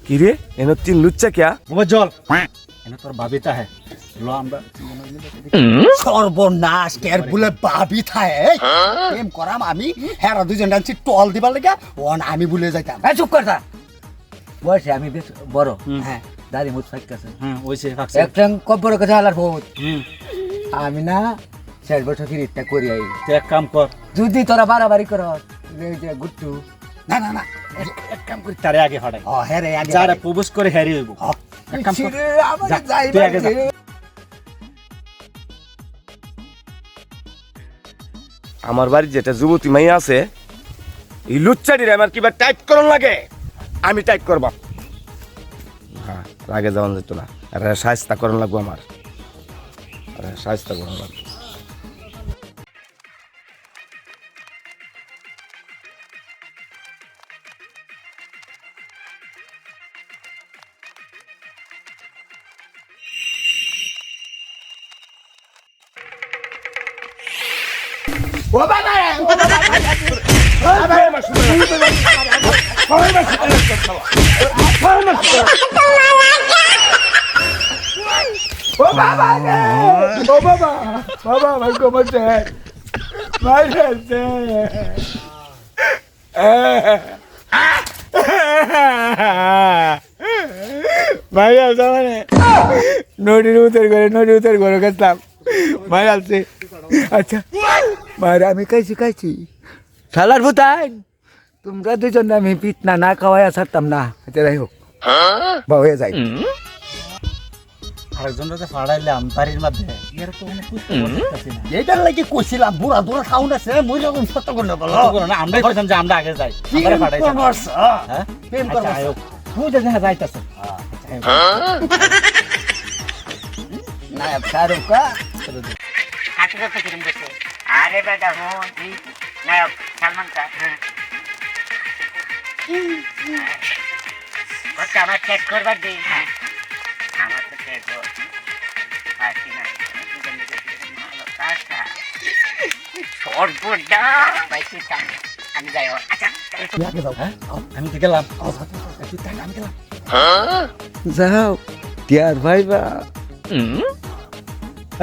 কি রে এনো তিন লুচ্চা কিয়া বাবা জল এনে তোর বাবিতা হ্যাঁ লো আমরা সর্বনাশ কের বলে বাবি থায় প্রেম করাম আমি হেরা দুজন ডান্সি টল দিবার লাগা ওন আমি ভুলে যাইতাম এই চুপ কর তা বয়সে আমি বেশ বড় হ্যাঁ দাড়ি মুছ ফাইকাছে হ্যাঁ ওইছে ফাকছে একটা কব্বর কথা আলার বহুত আমি না 4 বছর ফিরিটা করি আই তুই এক কাম কর যদি তোরা বাড়াবাড়ি কর এই যে গুট্টু না না না এক কাম করি তারে আগে হড়াই ও হেরে আগে যারা প্রপোজ করে হ্যারি হইব এক কাম কর যা, তুই আগে যা। আমার বাড়ির যেটা যুবতী মাইয়া আছে এই লুচ্চাটির আমার কিবা টাইট করন লাগে আমি টাইট করব হ্যাঁ রাগে যাওয়ান যেত না আর সাহায্য করন লাগবো আমার আর সাহায্য করন লাগবো ও বাবা ও বাবা ও বাবা বাবা ভাই কমছে ভাই আছে ভাই আছে মানে নদীর উত্তর করে গেছিলাম ভাই আছে আচ্ছা মারে আমি খাইছি শালার ভুতাই তোমরা দুজন আমি পিটনা না খাওয়াই ছাড়তাম না আচ্ছা যাই হোক বা হয়ে যায় আরেকজন রাতে ফাড়াইলাম বাড়ির মধ্যে এর তো কোনো কুছ করতেছি না এইটার লাগি কইছিলাম বুড়া দুরা সাউন্ড আছে মই যখন সত্য করে বলো কত করো না আমরাই কইতাম যে আমরা আগে যাই আমরা ফাড়াইছি হ্যাঁ প্রেম আচ্ছা করবো আয়ো তুই যে দেখা যাইতাছ নায়ক শাহরুখ কা হাসিটা কিরম করছে আরে বেটা হন এই নায়ক সালমান খান ওকে আমার চেক করবার দিই আমার তো চেক আসি না সর্বদা বাইসি আমি যাই আচ্ছা আমি তো গেলাম যাও টিয়ার ভাইবা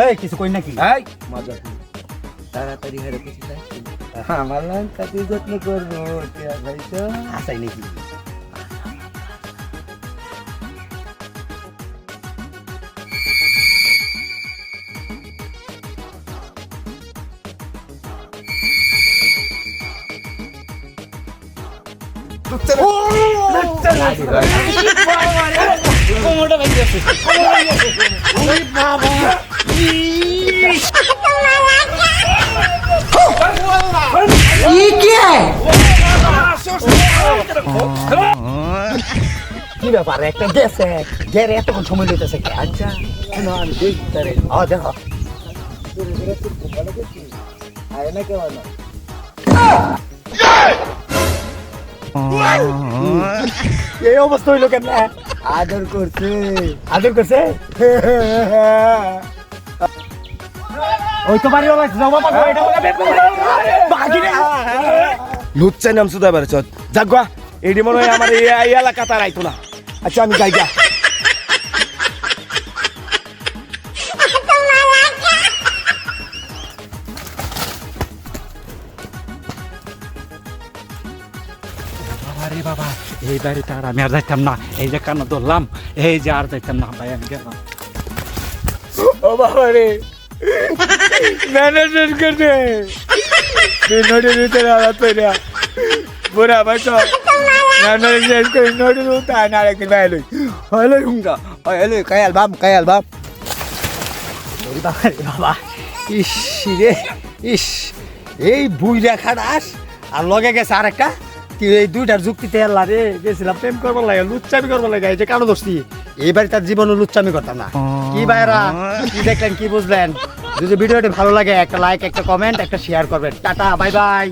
এই কিছু কই নাকি এই মজা তাড়াতাড়ি হেরে কিছু চাই আমার লঙ্কা তুই যত্ন করবো টিয়ার ভাই তো আসাই নাকি কি ব্যাপার একটা গেছে গেরে এতক্ষণ সময় লইতেছে কে আচ্ছা শোনো আমি দেখতে রে দেখো আয় না কেমন এই অবস্থা হইলো কেন আদর করছে ওই তো বাড়ি ওলা যাও বাবা এটা লুচ্চা নাম সুদা বেড়েছ যাগুয়া এটি মনে হয় আমার এই এলাকা তার আইতো না আচ্ছা আমি যাই গা আরে বাবা এই বাড়িতে আর আমি আর যাইতাম না এই যে কান্না ধরলাম এই যে আর যাইতাম না ভাই আমি গেলাম ও বাবা রে ম্যানেজার করে নোটের ভিতরে আলাদ করে বুড়া ভাই তো ম্যানেজার করে নোটের উঠায় না রেখে বাইরে হলো হুঙ্গা হলো কায়াল বাপ বাবা ইস রে ইস এই বুইরা খাড়াস আর লগে গেছে আরেকটা এই দুইটার যুক্তিতে আল্লাহ রে গেছিলাম প্রেম করবার লাগে লুচ্চামি করবার লাগে এই যে কারো দোষী এইবারে তার জীবনে লুচ্চামি করতাম না কি ভাইরা কি দেখলেন কি বুঝলেন যদি ভিডিওটি ভালো লাগে একটা লাইক একটা কমেন্ট একটা শেয়ার করবেন টাটা বাই বাই